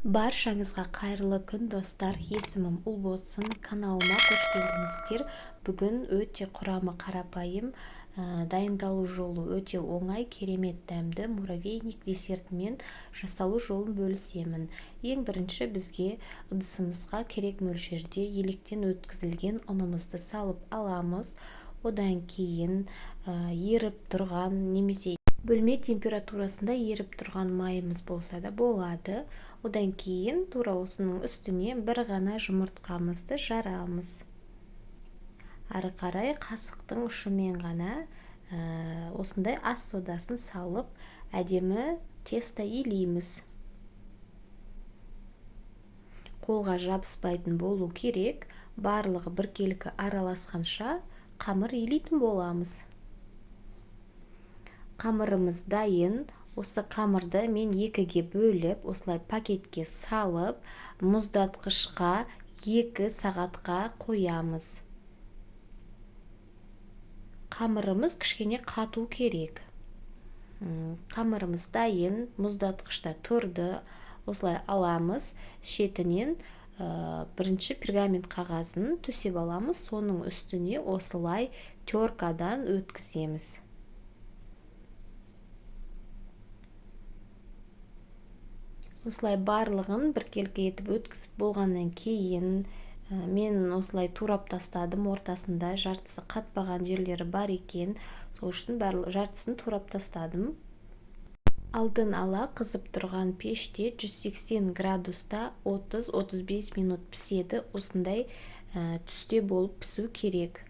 Баршаңызға қайырлы күн достар, есімім Ұлбосын, каналыма қош келдіңіздер. Бүгін өте құрамы қарапайым, дайындалу жолы өте оңай, керемет дәмді муравейник десертімен жасалу жолын бөлісемін. Ең бірінші бізге ыдысымызға керек мөлшерде електен өткізілген ұнымызды салып аламыз. Одан кейін еріп тұрған немесе бөлме температурасында еріп тұрған майымыз болса да болады. Одан кейін тура осының үстіне бір ғана жұмыртқамызды жарамыз. Ары қарай қасықтың ұшымен ғана осындай ас содасын салып, әдемі тесто илейміз. Қолға жабыспайтын болу керек. Барлығы біркелкі араласқанша қамыр илейтін боламыз. Қамырымыз дайын. Осы қамырды мен екіге бөліп, осылай пакетке салып, мұздатқышқа 2 сағатқа қоямыз. Қамырымыз кішкене қату керек. Қамырымыз дайын, мұздатқышта тұрды. Осылай аламыз. Шетінен бірінші пергамент қағазын төсеп аламыз. Соның үстіне осылай теркадан өткіземіз. Осылай барлығын біркелкі етіп өткізіп болғаннан кейін мен осылай турап тастадым. Ортасында жартысы қатпаған жерлері бар екен. Сол үшін жартысын турап тастадым. Алдын ала қызып тұрған пеште 180 градуста 30-35 минут піседі. Осындай түсте болып пісу керек.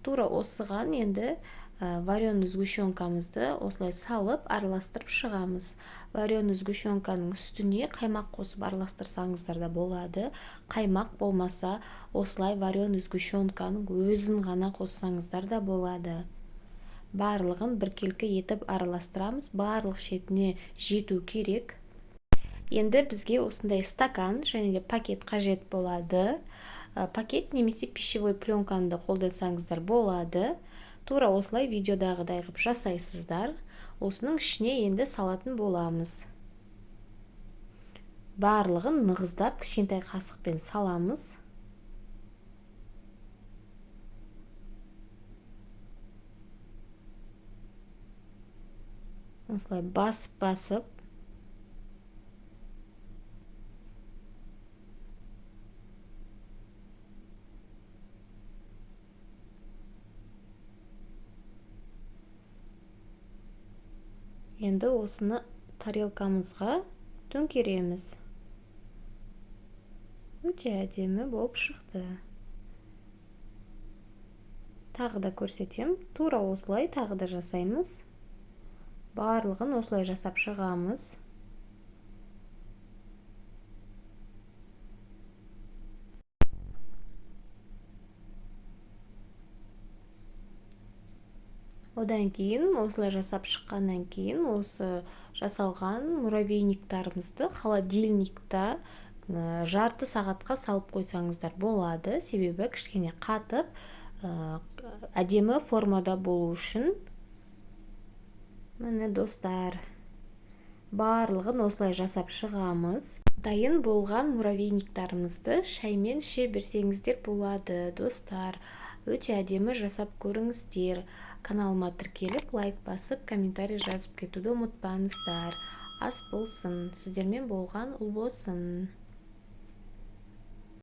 Тура осыған енді вареный сгущенкамызды осылай салып араластырып шығамыз. Вареный сгущенканың үстіне қаймақ қосып араластырсаңыздар да болады. Қаймақ болмаса, осылай вареный сгущенканың өзін ғана қоссаңыздар да болады. Барлығын біркелкі етіп араластырамыз. Барлық шетіне жету керек. Енді бізге осындай стакан және де пакет қажет болады. Пакет немесе пищевой пленканы қолдансаңыздар болады. Тура осылай видеодағыдай ғып жасайсыздар. Осының ішіне енді салатын боламыз. Барлығын нығыздап кішкентай қасықпен саламыз. Осылай басып енді осыны тарелкамызға төңкереміз. Өте әдемі болып шықты. Тағы да көрсетем. Тура осылай тағы да жасаймыз. Барлығын осылай жасап шығамыз. Одан кейін, осылай жасап шыққаннан кейін, осы жасалған муравейниктарымызды холодильникта жарты сағатқа салып қойсаңыздар болады. Себебі кішкене қатып, әдемі формада болу үшін. Міне достар, барлығын осылай жасап шығамыз. Дайын болған муравейниктарымызды шаймен іше берсеңіздер болады, достар. Өте әдемі жасап көріңіздер. Каналыма тіркеліп, лайк басып, комментарий жазып кетуді ұмытпаңыздар. Ас болсын. Сіздермен болған Ұлбосын.